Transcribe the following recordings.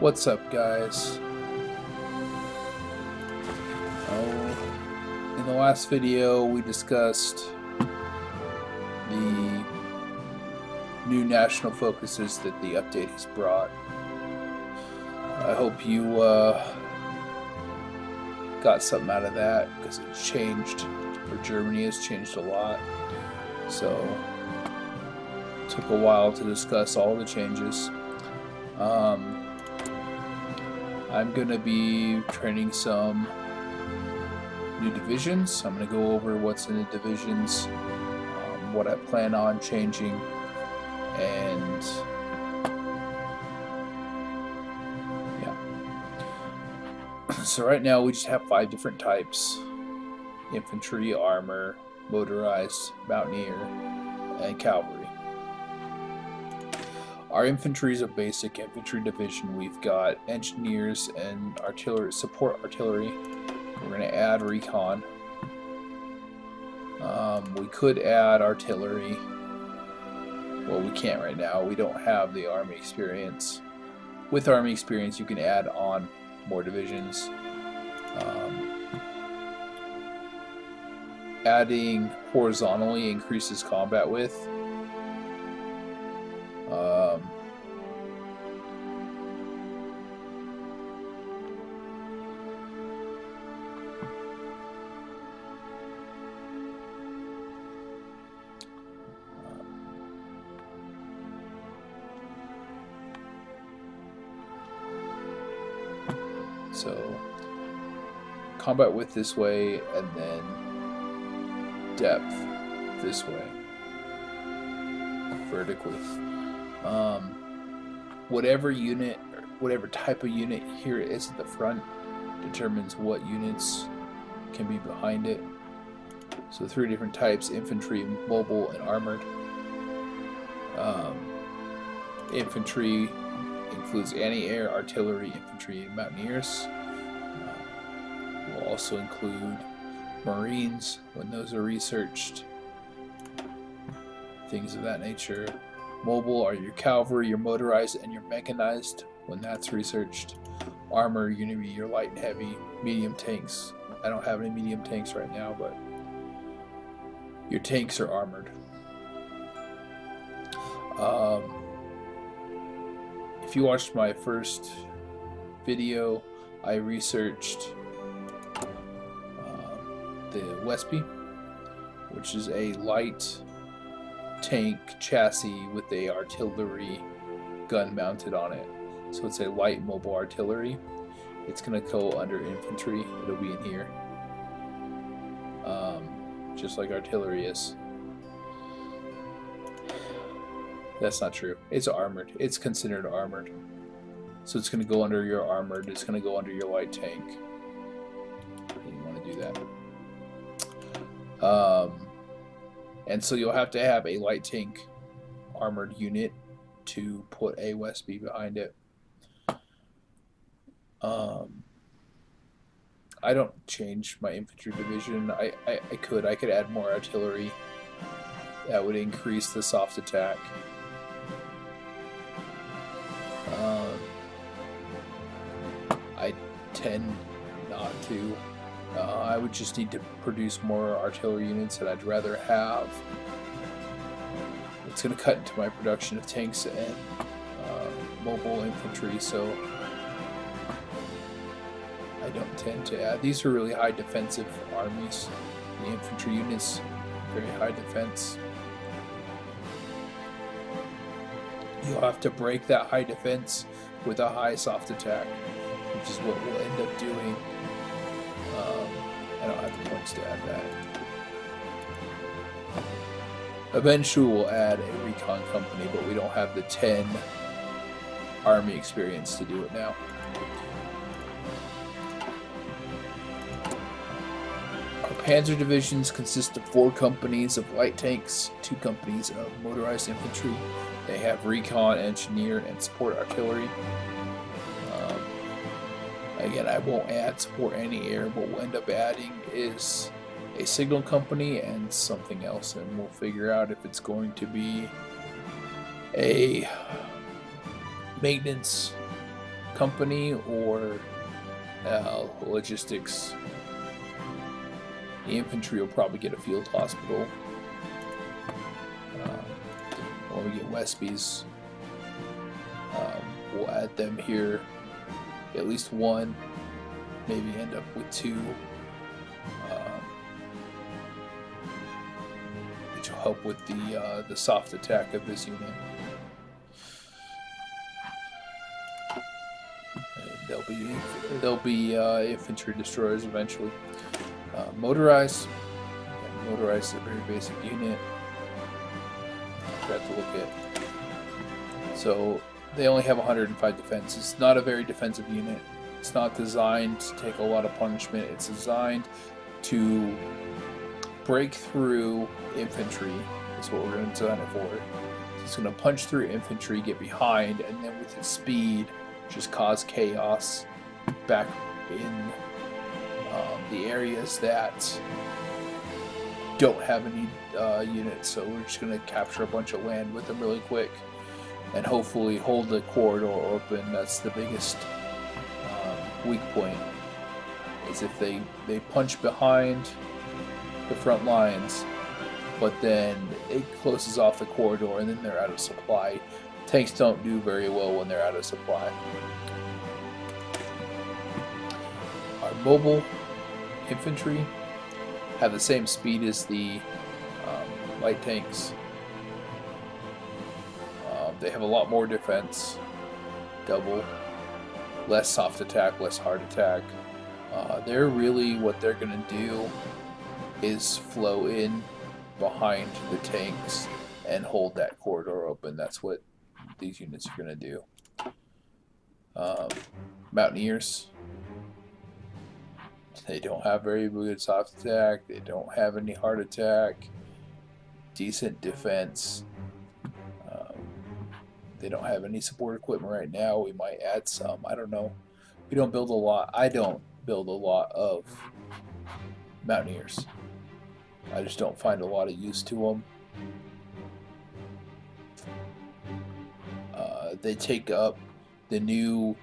What's up, guys? In the last video we discussed the new national focuses that the update has brought. I hope you got something out of that, because it changed for Germany. Has changed a lot, so it took a while to discuss all the changes. I'm going to be training some new divisions. I'm going to go over what's in the divisions, what I plan on changing, and yeah. So right now we just have 5 different types: infantry, armor, motorized, mountaineer, and cavalry. Our infantry is a basic infantry division. We've got engineers and artillery, support artillery. We're going to add recon. We could add artillery. Well, we can't right now. We don't have the army experience. With army experience, you can add on more divisions. Adding horizontally increases combat width. So combat width this way, and then depth this way, vertically. Whatever unit, or whatever type of unit here is at the front determines what units can be behind it. So 3 different types: infantry, mobile, and armored. Infantry includes anti-air, artillery, infantry, and mountaineers. We'll also include Marines when those are researched, things of that nature. Mobile are your cavalry, your motorized, and your mechanized when that's researched. Armor, you're going to be your light and heavy. Medium tanks. I don't have any medium tanks right now, but your tanks are armored. If you watched my first video, I researched the Wespe, which is a light tank chassis with a artillery gun mounted on it. So it's a light mobile artillery. It's going to go under infantry. It'll be in here, just like artillery is. That's not true. It's armored. It's considered armored. So it's going to go under your armored. It's going to go under your light tank. You want to do that. And so you'll have to have a light tank armored unit to put a Wespe behind it. I don't change my infantry division. I could add more artillery. That would increase the soft attack. I tend not to. I would just need to produce more artillery units that I'd rather have. It's going to cut into my production of tanks and mobile infantry, so I don't tend to add. These are really high defensive armies. The infantry units, very high defense. You'll have to break that high defense with a high soft attack, which is what we'll end up doing. I don't have the points to add that. Eventually we'll add a recon company, but we don't have the 10 army experience to do it now. Our panzer divisions consist of 4 companies of light tanks, 2 companies of motorized infantry. They have recon, engineer, and support artillery. Again, I won't add support anti-air. What we'll end up adding is a signal company and something else, and we'll figure out if it's going to be a maintenance company or logistics. The infantry will probably get a field hospital. When we get Wespies, we'll add them here. At least one, maybe end up with two, which will help with the soft attack of this unit. And they'll be infantry destroyers eventually. Motorized. Yeah, motorized is a very basic unit. I forgot to look at. So they only have 105 defense. It's not a very defensive unit. It's not designed to take a lot of punishment. It's designed to break through infantry. That's what we're going to design it for. So it's going to punch through infantry, get behind, and then with its speed, just cause chaos back in the areas that don't have any units. So we're just going to capture a bunch of land with them really quick and hopefully hold the corridor open. That's the biggest weak point, is if they punch behind the front lines, but then it closes off the corridor and then they're out of supply. Tanks don't do very well when they're out of supply. Our mobile infantry have the same speed as the light tanks. They have a lot more defense, double, less soft attack, less hard attack. They're really, what they're going to do is flow in behind the tanks and hold that corridor open. That's what these units are going to do. Mountaineers, they don't have very good soft attack. They don't have any hard attack. Decent defense. They don't have any support equipment right now. We might add some. I don't know. We don't build a lot. I don't build a lot of Mountaineers. I just don't find a lot of use to them. They take up the new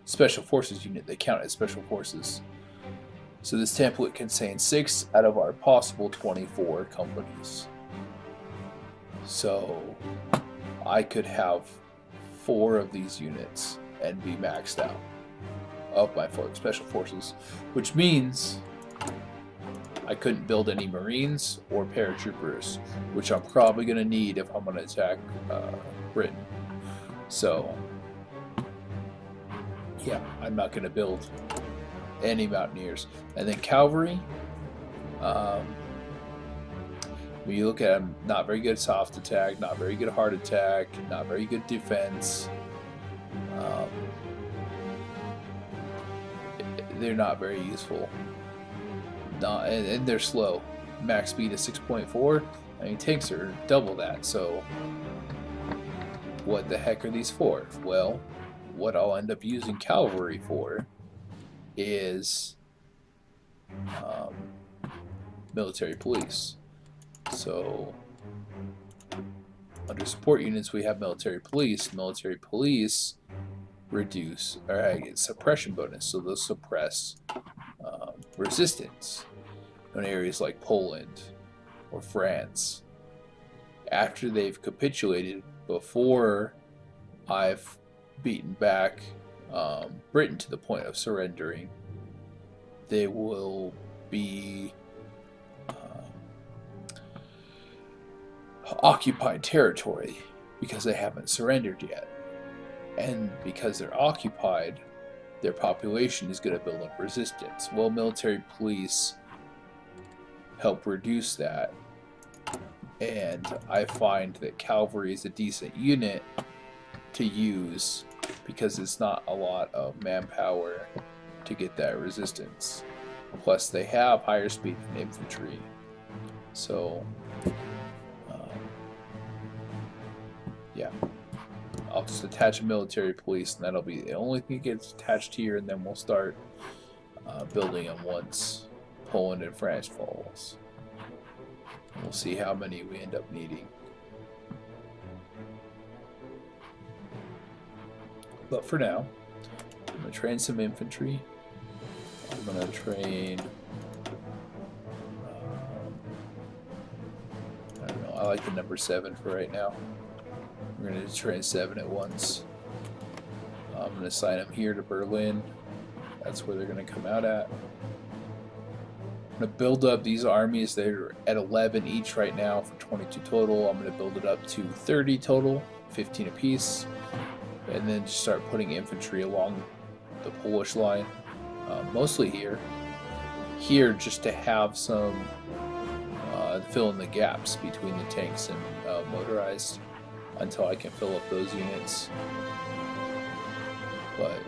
Special Forces unit. They count as Special Forces. So this template contains 6 out of our possible 24 companies. So I could have 4 of these units and be maxed out of my Special Forces, which means I couldn't build any Marines or paratroopers, which I'm probably going to need if I'm going to attack Britain. So yeah, I'm not going to build any Mountaineers. And then cavalry, when you look at them, not very good soft attack, not very good hard attack, not very good defense. They're not very useful. And they're slow. Max speed is 6.4. I mean, tanks are double that. So what the heck are these for? Well, what I'll end up using cavalry for is military police. So under support units we have military police. Military police reduce or get suppression bonus, so they'll suppress resistance in areas like Poland or France after they've capitulated, before I've beaten back Britain to the point of surrendering. They will be occupied territory because they haven't surrendered yet. And because they're occupied, their population is going to build up resistance. Well, military police help reduce that. And I find that cavalry is a decent unit to use because it's not a lot of manpower to get that resistance. Plus, they have higher speed than infantry. So, yeah. I'll just attach a military police, and that'll be the only thing that gets attached here, and then we'll start building them once Poland and France falls. We'll see how many we end up needing. But for now, I'm going to train some infantry. I'm going to train... I don't know, I like the number 7 for right now. We're going to train 7 at once. I'm going to assign them here to Berlin. That's where they're going to come out at. I'm going to build up these armies. They're at 11 each right now for 22 total. I'm going to build it up to 30 total, 15 apiece. And then just start putting infantry along the Polish line. Mostly here. Here just to have some fill in the gaps between the tanks and motorized until I can fill up those units. But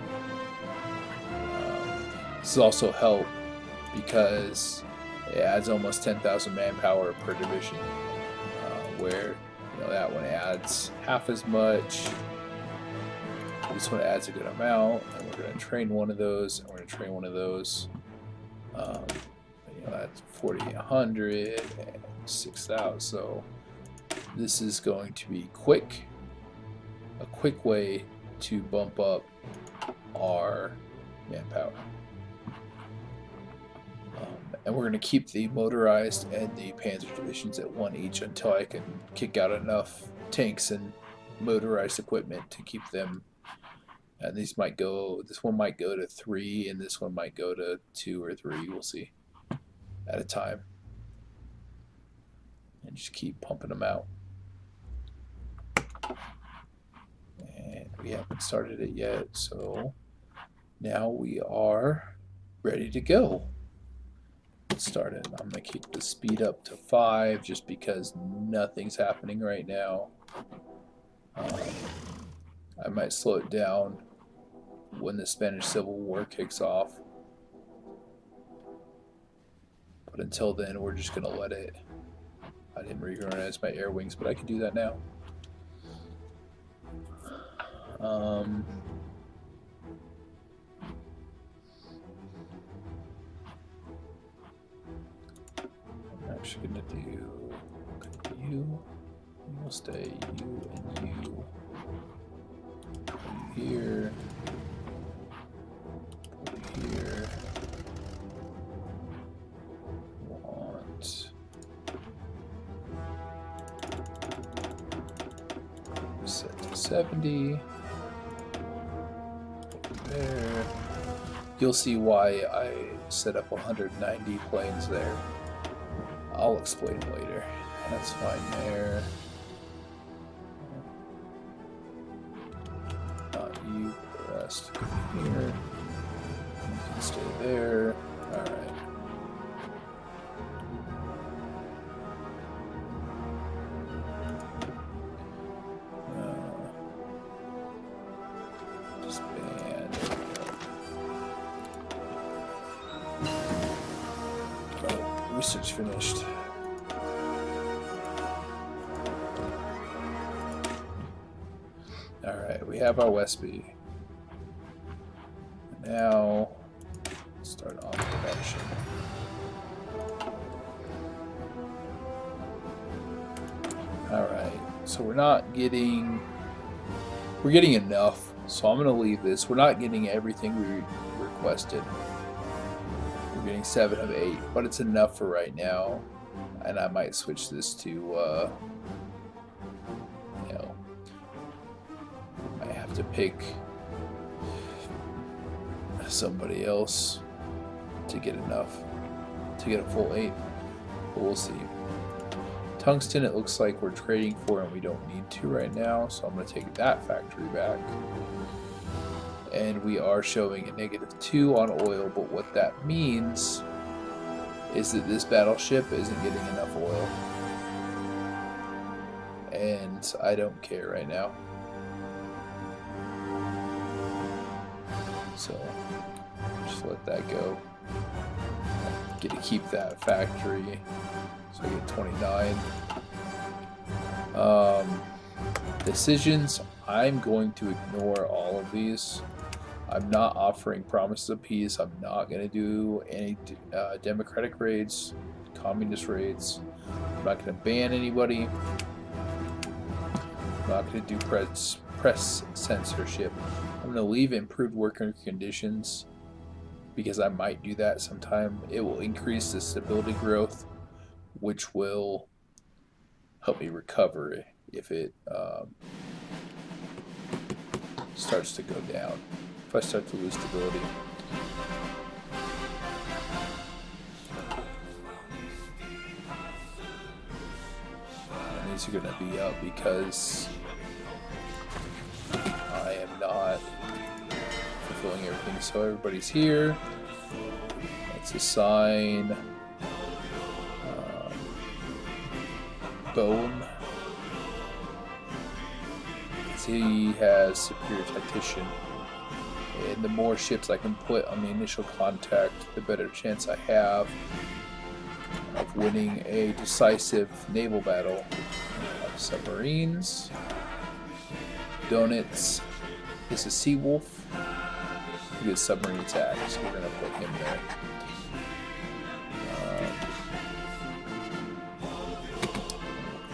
this will also help because it adds almost 10,000 manpower per division, where that one adds half as much. This one adds a good amount, and we're going to train one of those, and we're going to train one of those. That's 4,800 and 6,000. So this is going to be quick, a quick way to bump up our manpower. And we're going to keep the motorized and the panzer divisions at 1 each until I can kick out enough tanks and motorized equipment to keep them. And these might go, this one might go to 3 and this one might go to 2 or 3, we'll see, at a time. And just keep pumping them out. And we haven't started it yet, so now we are ready to go. Let's start it. I'm going to keep the speed up to 5 just because nothing's happening right now. I might slow it down when the Spanish Civil War kicks off. But until then, we're just going to let it. I didn't reorganize my air wings, but I can do that now. I'm actually going to do you. You will stay, you and you. Put you here. Put you here. Set to 70. There. You'll see why I set up 190 planes there. I'll explain later. That's fine there. Not you, the rest here. You can stay there. Alright. Research finished. Alright, we have our Westby. Now, start on production. Alright, so we're getting enough, so I'm going to leave this. We're not getting everything we requested. We're getting 7 of 8, but it's enough for right now. And I might switch this to, I have to pick somebody else to get enough, to get a full 8, but we'll see. Tungsten, it looks like we're trading for, and we don't need to right now, so I'm going to take that factory back. And we are showing a -2 on oil, but what that means is that this battleship isn't getting enough oil. And I don't care right now. So, just let that go. I get to keep that factory, so I get 29. Decisions, I'm going to ignore all of these. I'm not offering promises of peace. I'm not going to do any democratic raids, communist raids. I'm not going to ban anybody. I'm not going to do press censorship. I'm going to leave improved worker conditions because I might do that sometime. It will increase the stability growth, which will help me recover if it starts to go down. If I start to lose stability. And these are going to be up because I am not fulfilling everything. So everybody's here. Let's assign Bone. He has superior tactician, and the more ships I can put on the initial contact, the better chance I have of winning a decisive naval battle. Submarines, Donuts. This is Seawolf. Good submarine attack, so we're gonna put him there.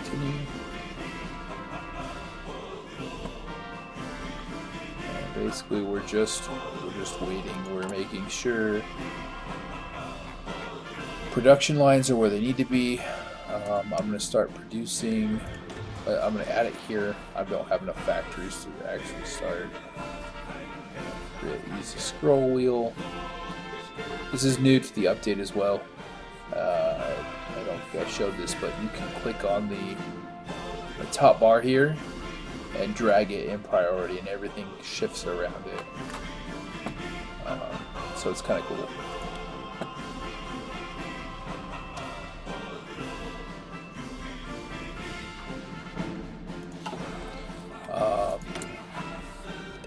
Continue. Basically, we're just waiting. We're making sure production lines are where they need to be. I'm going to start producing. I'm going to add it here. I don't have enough factories to actually start. Use the scroll wheel. This is new to the update as well. I don't think I showed this, but you can click on the top bar here and drag it in priority, and everything shifts around it. So it's kind of cool.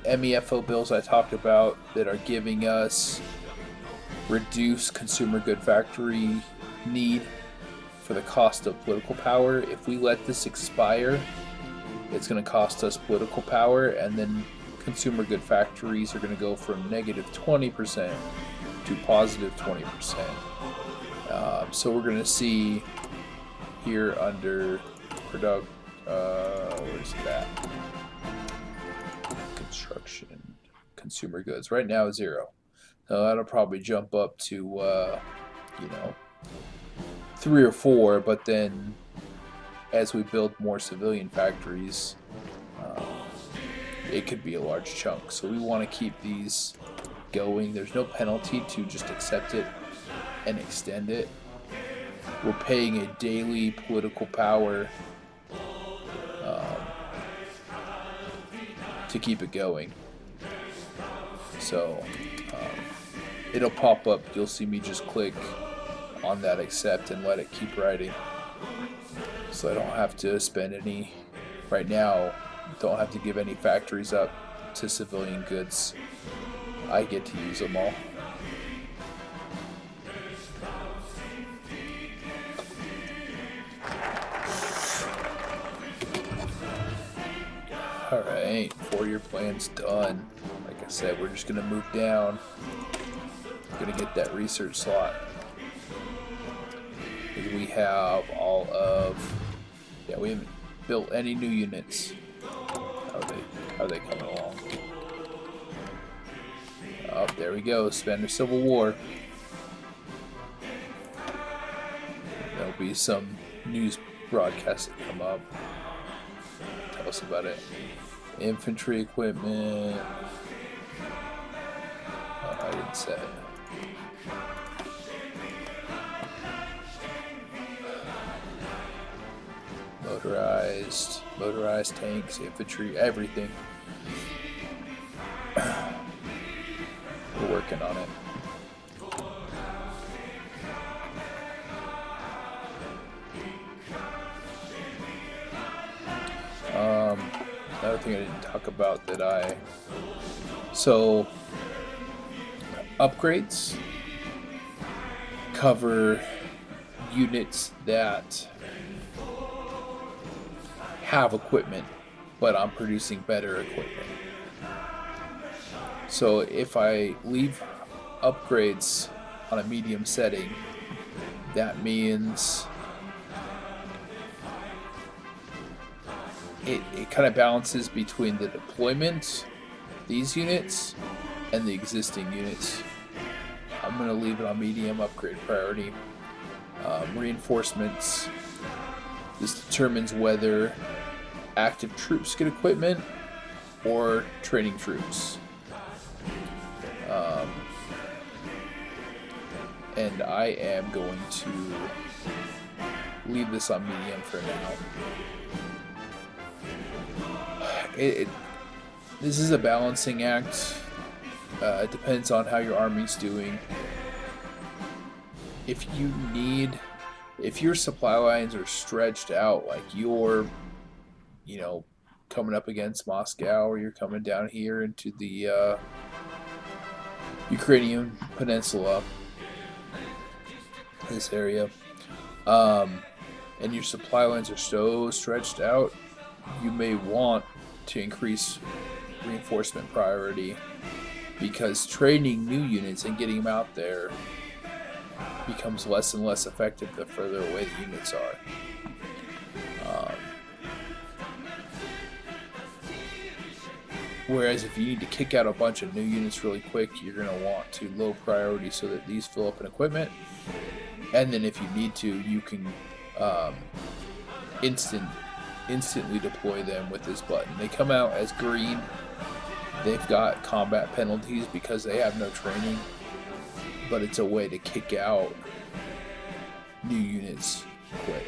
MEFO bills I talked about that are giving us reduced consumer good factory need for the cost of political power. If we let this expire, it's going to cost us political power, and then consumer good factories are going to go from negative 20% to positive 20%. So we're going to see here under product, where's that? Construction, consumer goods. Right now, 0. So that'll probably jump up to, 3 or 4, but then as we build more civilian factories, it could be a large chunk. So we want to keep these going. There's no penalty to just accept it and extend it. We're paying a daily political power to keep it going. So it'll pop up. You'll see me just click on that accept and let it keep writing. So I don't have to spend any, right now, don't have to give any factories up to civilian goods. I get to use them all. Alright, 4-year plan's done. Like I said, we're just going to move down. We're going to get that research slot. We have all of, we haven't built any new units. How are they coming along? Oh, there we go, Spanish Civil War. There'll be some news broadcasts that come up. Tell us about it. Infantry equipment. Oh, I didn't say it. Motorized tanks, infantry, everything. We're working on it. Another thing I didn't talk about that so upgrades cover units that have equipment, but I'm producing better equipment. So if I leave upgrades on a medium setting, that means it kind of balances between the deployment these units and the existing units. I'm going to leave it on medium upgrade priority. Reinforcements. This determines whether active troops get equipment or training troops. And I am going to leave this on medium for now. This is a balancing act. It depends on how your army's doing. If your supply lines are stretched out, like you're, coming up against Moscow, or you're coming down here into the Ukrainian peninsula, this area, and your supply lines are so stretched out, you may want to increase reinforcement priority, because training new units and getting them out there becomes less and less effective the further away the units are. Whereas if you need to kick out a bunch of new units really quick, you're going to want to low priority so that these fill up in equipment. And then if you need to, you can instantly deploy them with this button. They come out as green. They've got combat penalties because they have no training, but it's a way to kick out new units quick.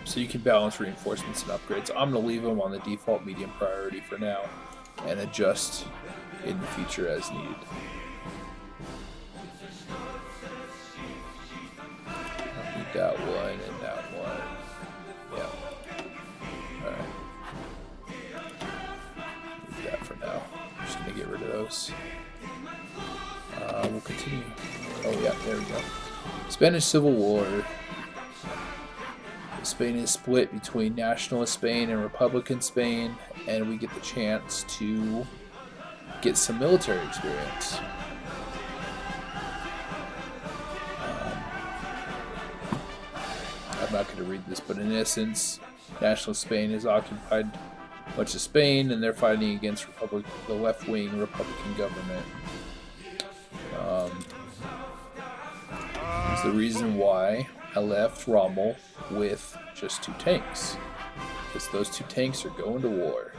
So you can balance reinforcements and upgrades. I'm going to leave them on the default medium priority for now and adjust in the future as needed. I need that one and that one. Yeah. Alright. Leave that for now. I'm just going to get rid of those. We'll continue. Oh yeah, there we go. Spanish Civil War. Spain is split between Nationalist Spain and Republican Spain, and we get the chance to get some military experience. I'm not going to read this, but in essence, Nationalist Spain has occupied much of Spain, and they're fighting against the left-wing Republican government. It's the reason why I left Rommel with just 2 tanks, because those 2 tanks are going to war.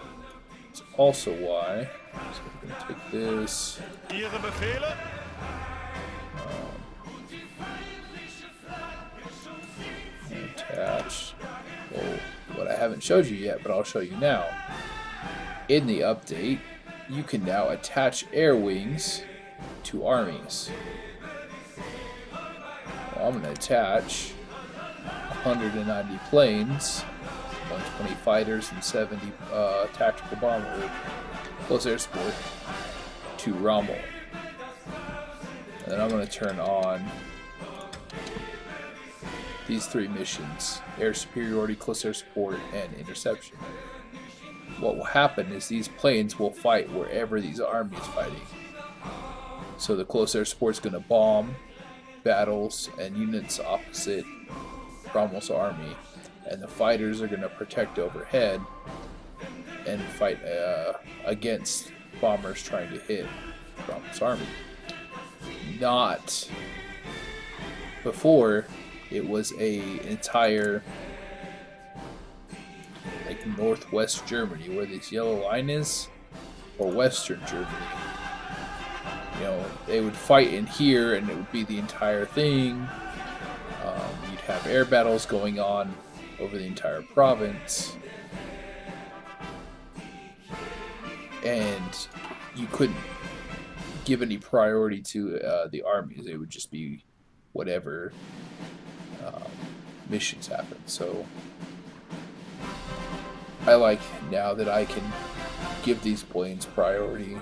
It's also why, so we're going to take this, attach, what I haven't showed you yet, but I'll show you now. In the update, you can now attach air wings to armies. Well, I'm going to attach 190 planes, 120 fighters, and 70 tactical bomber close air support to Rommel. And then I'm going to turn on these 3 missions: air superiority, close air support, and interception. What will happen is these planes will fight wherever these armies fighting. So the close air support is going to bomb battles and units opposite Rommel's army, and the fighters are going to protect overhead and fight against bombers trying to hit Rommel's army. Not before, it was an entire northwest Germany where this yellow line is, or western Germany. They would fight in here and it would be the entire thing. You'd have air battles going on over the entire province, and you couldn't give any priority to the armies. It would just be whatever missions happen. So I like now that I can give these planes priority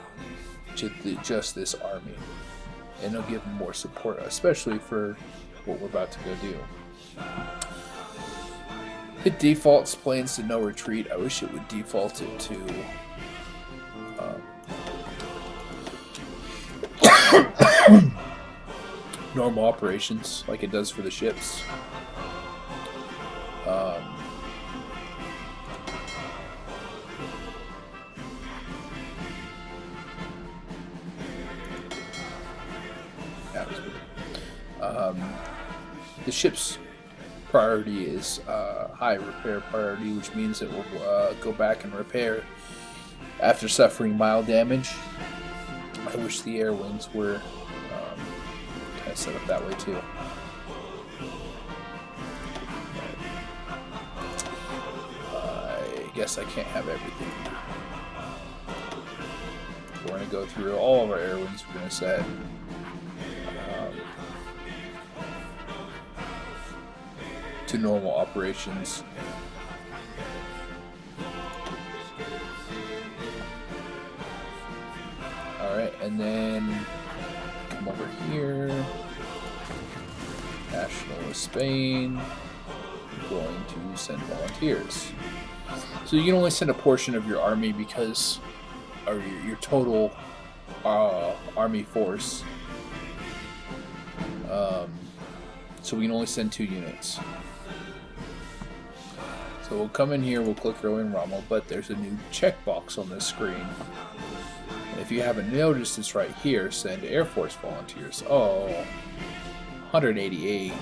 to just this army, and it'll give them more support, especially for what we're about to go do. It defaults planes to no retreat. I wish it would default it to normal operations like it does for the ships. the ship's priority is high repair priority, which means it will go back and repair after suffering mild damage. I wish the air wings were kind of set up that way too. I guess I can't have everything. We're going to go through all of our air wings. We're going to set to normal operations. Alright, and then come over here. National of Spain. I'm going to send volunteers. So you can only send a portion of your army because, or your total army force. So we can only send 2 units. So we'll come in here, we'll click Growing Rommel, but there's a new checkbox on this screen. And if you haven't noticed, it's right here, send Air Force volunteers. Oh, 188.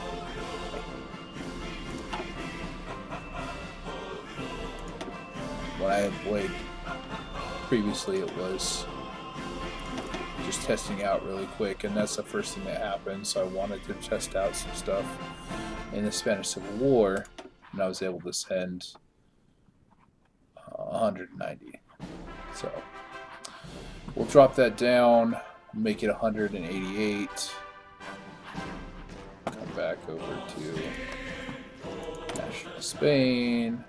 When I had played previously, it was just testing out really quick, and that's the first thing that happened. So I wanted to test out some stuff in the Spanish Civil War, and I was able to send 190. So we'll drop that down, make it 188. Come back over to National Spain.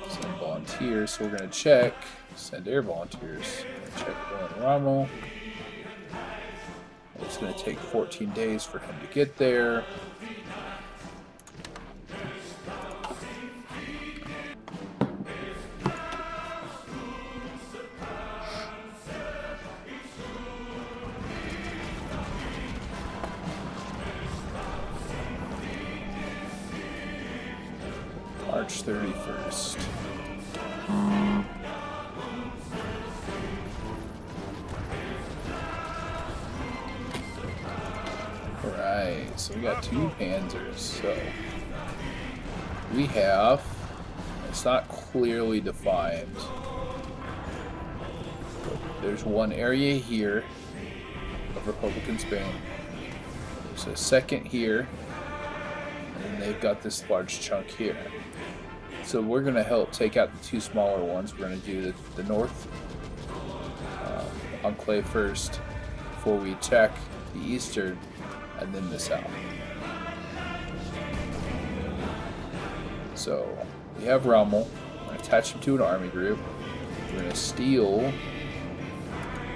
Send volunteers, so we're going to check. Send air volunteers. Check Juan Rommel. It's going to take 14 days for him to get there. March 31st. Alright, so we got 2 Panzers. So we have, it's not clearly defined, but there's one area here of Republican Spain. There's a second here, and then they've got this large chunk here. So we're going to help take out the 2 smaller ones. We're going to do the north enclave first before we attack the eastern and then the south. So we have Rommel. We're going to attach him to an army group. We're going to steal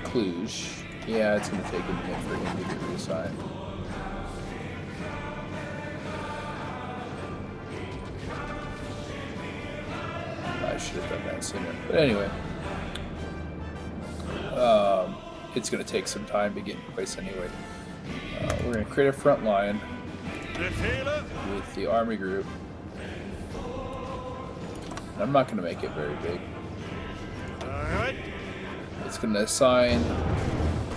Cluj. Yeah, it's going to take a minute for him to get reassigned. I should have done that sooner. But anyway, it's going to take some time to get in place anyway. We're going to create a front line with the army group. And I'm not going to make it very big. It's going to assign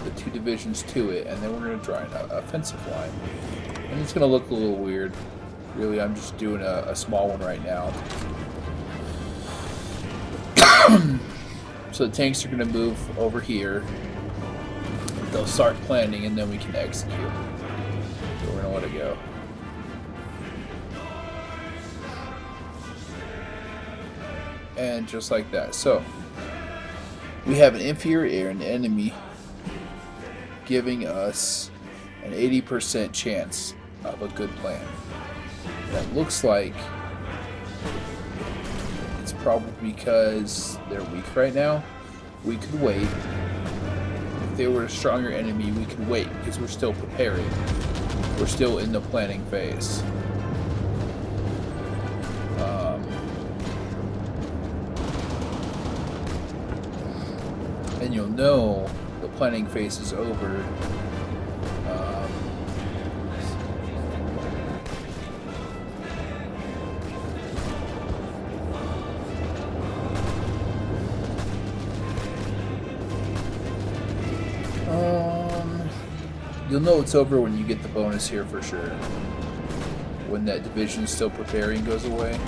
the 2 divisions to it, and then we're going to draw an offensive line. And it's going to look a little weird. Really, I'm just doing a small one right now. So the tanks are going to move over here. They'll start planning, and then we can execute. So we're going to let it go. And just like that. So we have an inferior air and enemy giving us an 80% chance of a good plan. That looks like it's probably because they're weak right now. We could wait. If they were a stronger enemy, we could wait because we're still preparing. We're still in the planning phase. And you'll know the planning phase is over You'll know it's over when you get the bonus here for sure. When that division's still preparing goes away.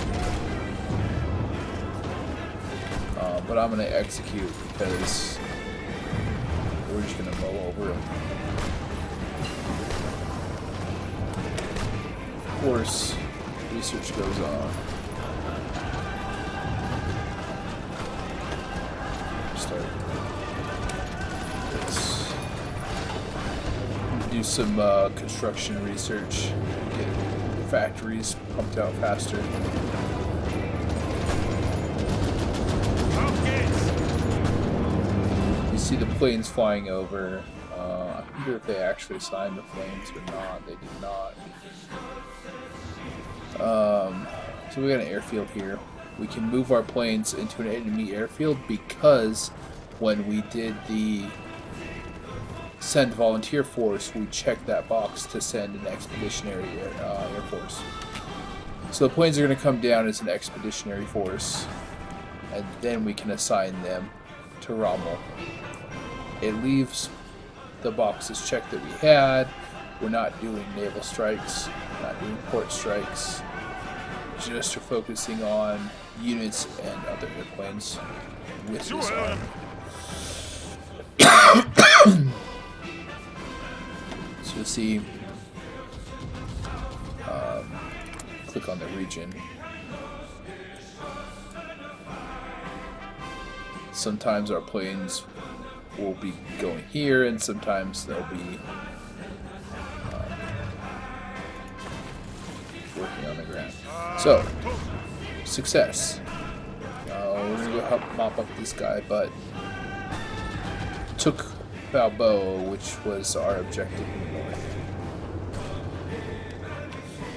But I'm going to execute because we're just going to mow over him. Of course, research goes on. Start this. Do some construction research. Get factories pumped out faster. You see the planes flying over. I wonder if they actually signed the planes or not. They did not. So we got an airfield here. We can move our planes into an enemy airfield because when we did the send volunteer force, we checked that box to send an expeditionary air force. So the planes are going to come down as an expeditionary force, and then we can assign them to Rommel. It leaves the boxes checked that we had. We're not doing naval strikes, not doing port strikes, just are focusing on units and other airplanes with this army. So you'll see, click on the region. Sometimes our planes will be going here, and sometimes they'll be working on the ground. So, success. We're going to go help mop up this guy, but took Balboa, which was our objective in the north.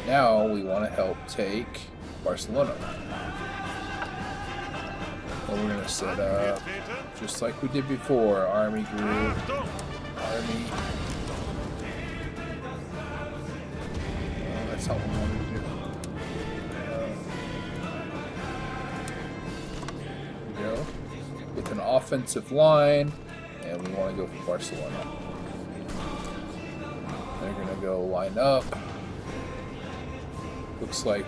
Now we want to help take Barcelona. And we're going to set up, just like we did before, Army group, Army. That's not what we wanted to do. There we go. With an offensive line, and we want to go for Barcelona. They're going to go line up. Looks like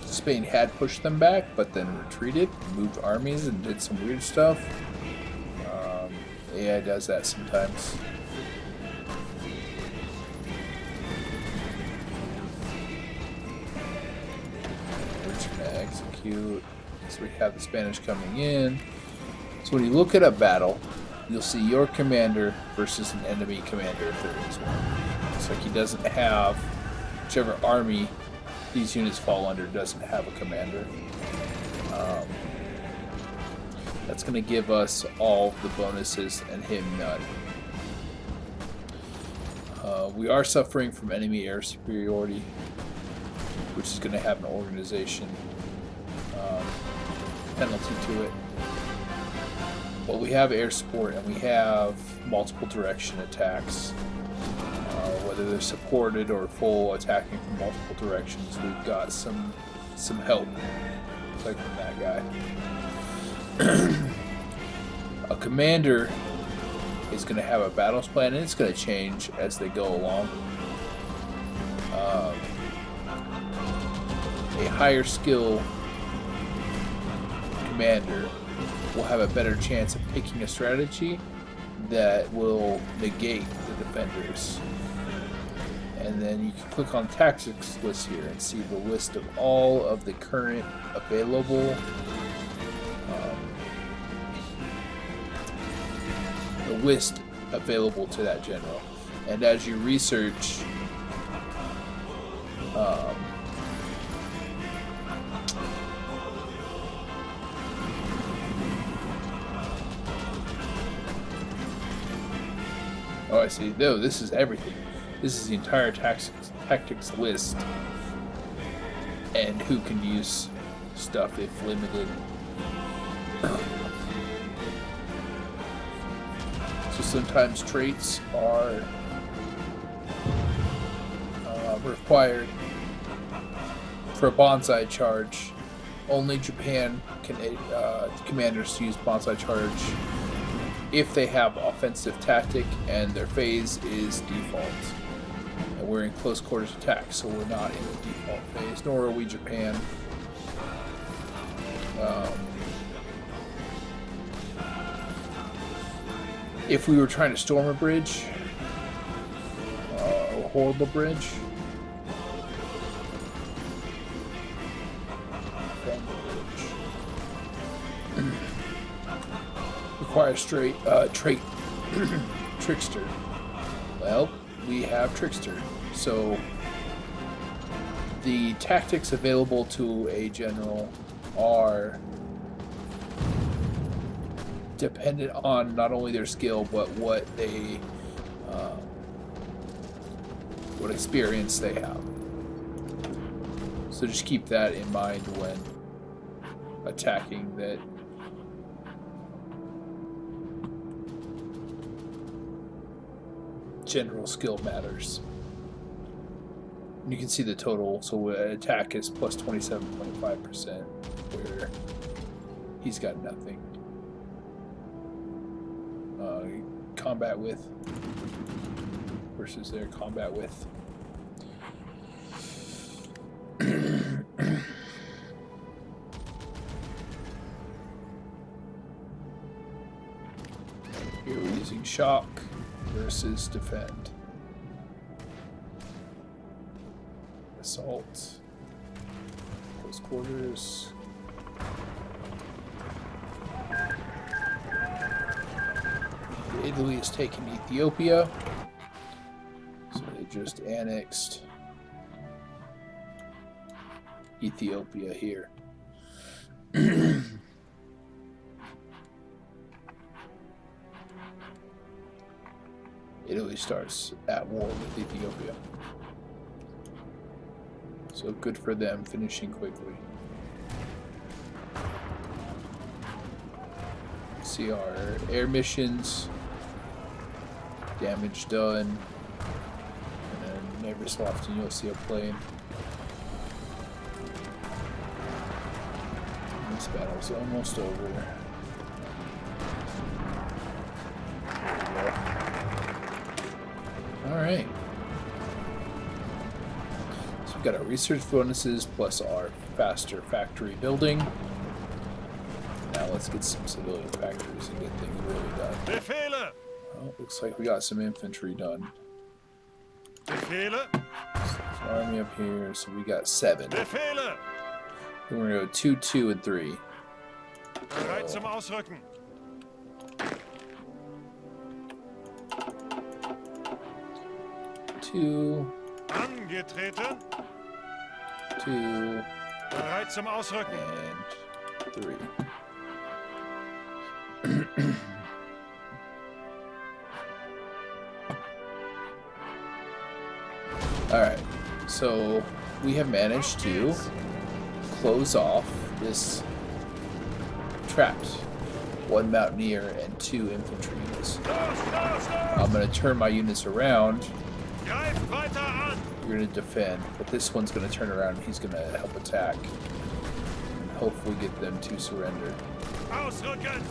Spain had pushed them back, but then retreated, moved armies, and did some weird stuff. AI does that sometimes. We're just going to execute. So we have the Spanish coming in. So when you look at a battle, you'll see your commander versus an enemy commander if there is one. It's like he doesn't have, whichever army these units fall under doesn't have a commander. That's going to give us all the bonuses and him none. We are suffering from enemy air superiority, which is going to have an organization penalty to it. But we have air support and we have multiple direction attacks. Whether they're supported or full attacking from multiple directions, we've got some help. Like from that guy. A commander is going to have a battles plan, and it's going to change as they go along. A higher skill commander will have a better chance of picking a strategy that will negate the defenders. And then you can click on tactics list here and see the list of all of the current available the list available to that general. And as you research oh, I see. No, this is everything. This is the entire tactics list, and who can use stuff if limited. So sometimes traits are required for a bonsai charge. Only Japan can commanders use bonsai charge if they have offensive tactic and their phase is default. And we're in close quarters attack, so we're not in the default phase, nor are we Japan. If we were trying to storm a bridge, a horrible bridge, requires straight trait trickster. Well, we have trickster, so the tactics available to a general are dependent on not only their skill but what they what experience they have. So just keep that in mind when attacking, that general skill matters. And you can see the total. So attack is plus 27.5%, where he's got nothing. Combat with versus their combat with. Here we're using shock versus defend. Assault. Close quarters. Italy has taken Ethiopia, so they just annexed Ethiopia here. Italy starts at war with Ethiopia, so good for them, finishing quickly. See our air missions. Damage done, and then every so often you'll see a plane. And this battle's almost over. Alright. So we've got our research bonuses plus our faster factory building. Now let's get some civilian factories and get things really done. Befehle! Well, looks like we got some infantry done. Befehle! Army up here, so we got 7. Befehle! Then we're gonna go 2, 2, and 3. Bereit zum Ausrücken. 2, Angetreten. 2, Bereit zum Ausrücken. and 3. Alright, so we have managed to close off this trapped 1 mountaineer and 2 infantry units. I'm going to turn my units around. Greif weiter an. You're going to defend, but this one's going to turn around and he's going to help attack. And hopefully get them to surrender. Ausrücken.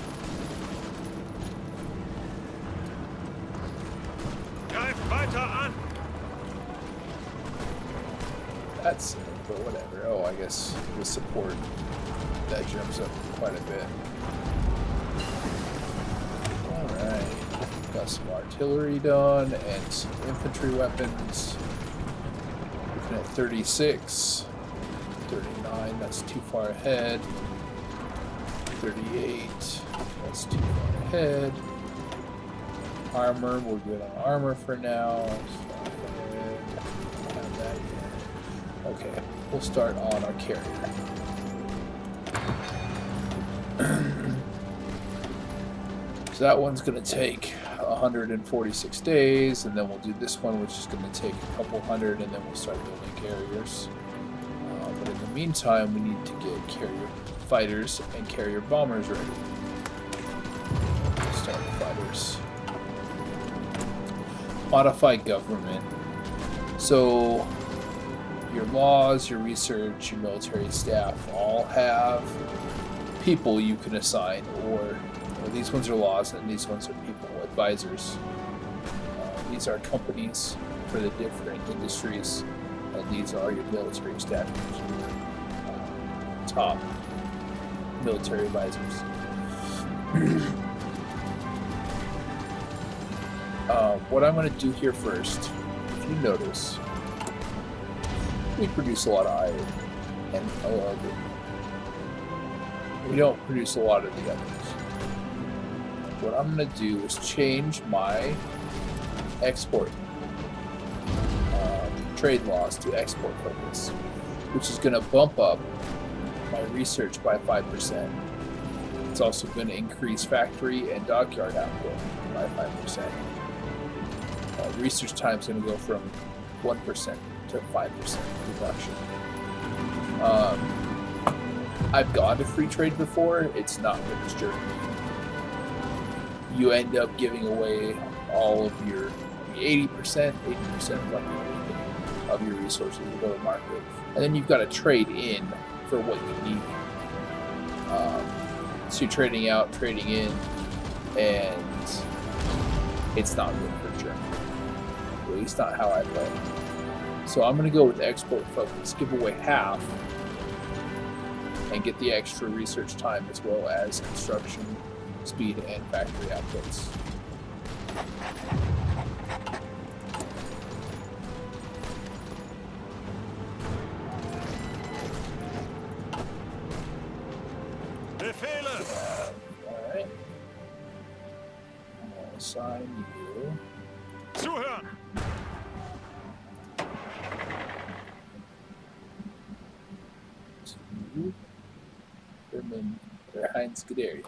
Greif weiter an. That's it, but whatever. Oh, I guess with support, that jumps up quite a bit. Alright. Got some artillery done and some infantry weapons. Looking at 36. 39, that's too far ahead. 38, that's too far ahead. Armor, we're good on armor for now. Have that yet. Okay, we'll start on our carrier. So that one's going to take 146 days, and then we'll do this one, which is going to take a couple hundred, and then we'll start building carriers. But in the meantime, we need to get carrier fighters and carrier bombers ready. Let's start with fighters. Modify government. So your laws, your research, your military staff all have people you can assign or Well, these ones are laws, and these ones are people, advisors. These are companies for the different industries, and these are your military staffers, top military advisors. What I'm going to do here first, if you notice, we produce a lot of iron, and we don't produce a lot of the others. What I'm going to do is change my export trade laws to export focus, which is going to bump up my research by 5%. It's also going to increase factory and dockyard output by 5%. Research time is going to go from 1% to 5% reduction. I've gone to free trade before. It's not British Germany. You end up giving away all of your 80% of your resources to go to market, and then you've got to trade in for what you need. So you're trading out, trading in, and it's not good for Germany. At least not how I play. So I'm going to go with export focus, give away half, and get the extra research time as well as construction speed and factory outputs. Alright. I'll assign you. Zuhören! To German Reinskaderi.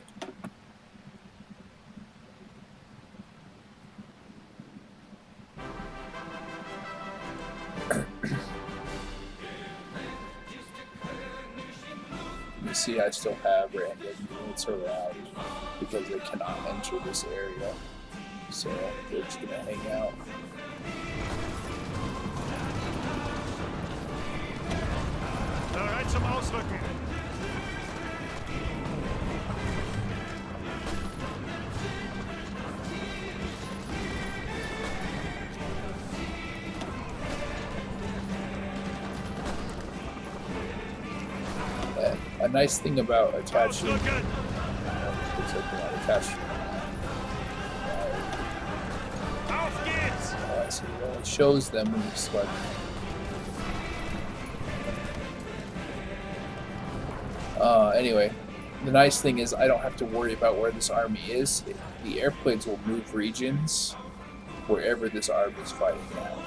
You see, I still have random units around because they cannot enter this area, so they're just gonna hang out. Bereit zum Ausrücken! A nice thing about attaching. Ausrücken! Looks like we're not attached. Auf geht's! So it only shows them when you select. Anyway, the nice thing is I don't have to worry about where this army is. The airplanes will move regions wherever this army is fighting at.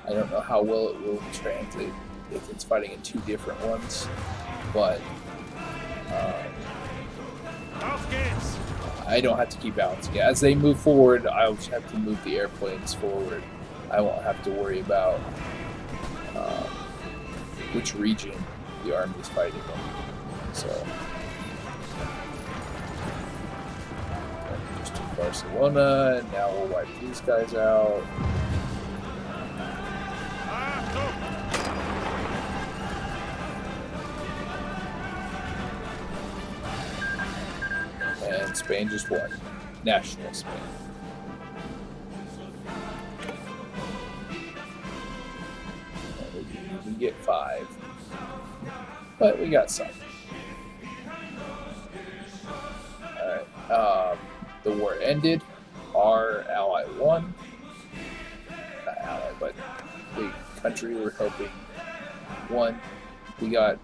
I don't know how well it will translate if it's fighting in two different ones, but Auf geht's! I don't have to keep balancing it. As they move forward, I'll just have to move the airplanes forward. I won't have to worry about which region the army is fighting in. So, just took Barcelona, and now we'll wipe these guys out. And Spain just won. National Spain. And we didn't even get 5. But we got some. Alright. The war ended. Our ally won. Not ally, but the country we're helping won. We got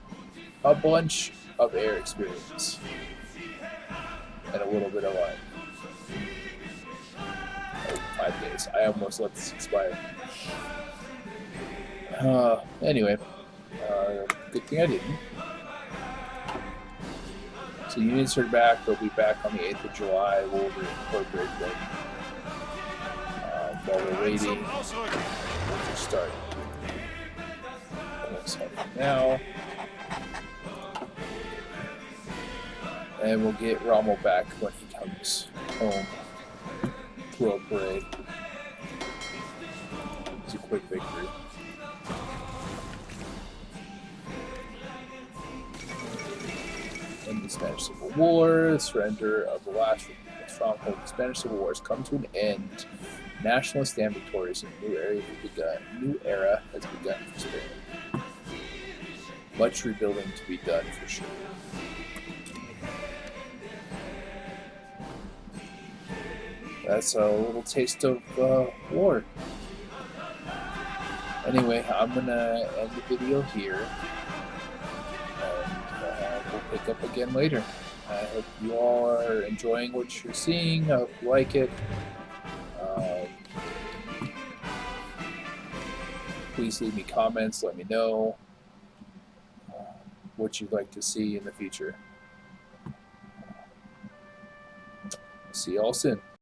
a bunch of air experience. And a little bit of life. 5 days. I almost let this expire. Anyway. Good thing I didn't. So units are back. They'll be back on the 8th of July. We'll reincorporate them. While we're waiting, we'll just start. Let's head now. And we'll get Rommel back when he comes home to a parade. It's a quick victory. And the Spanish Civil War, the surrender of the last stronghold of the Spanish Civil War has come to an end. Nationalists stand victorious, and a new era has begun for Spain. Much rebuilding to be done for sure. That's a little taste of war. Anyway, I'm gonna end the video here, and we'll pick up again later. I hope you all are enjoying what you're seeing. I hope you like it. Please leave me comments. Let me know what you'd like to see in the future. See y'all soon.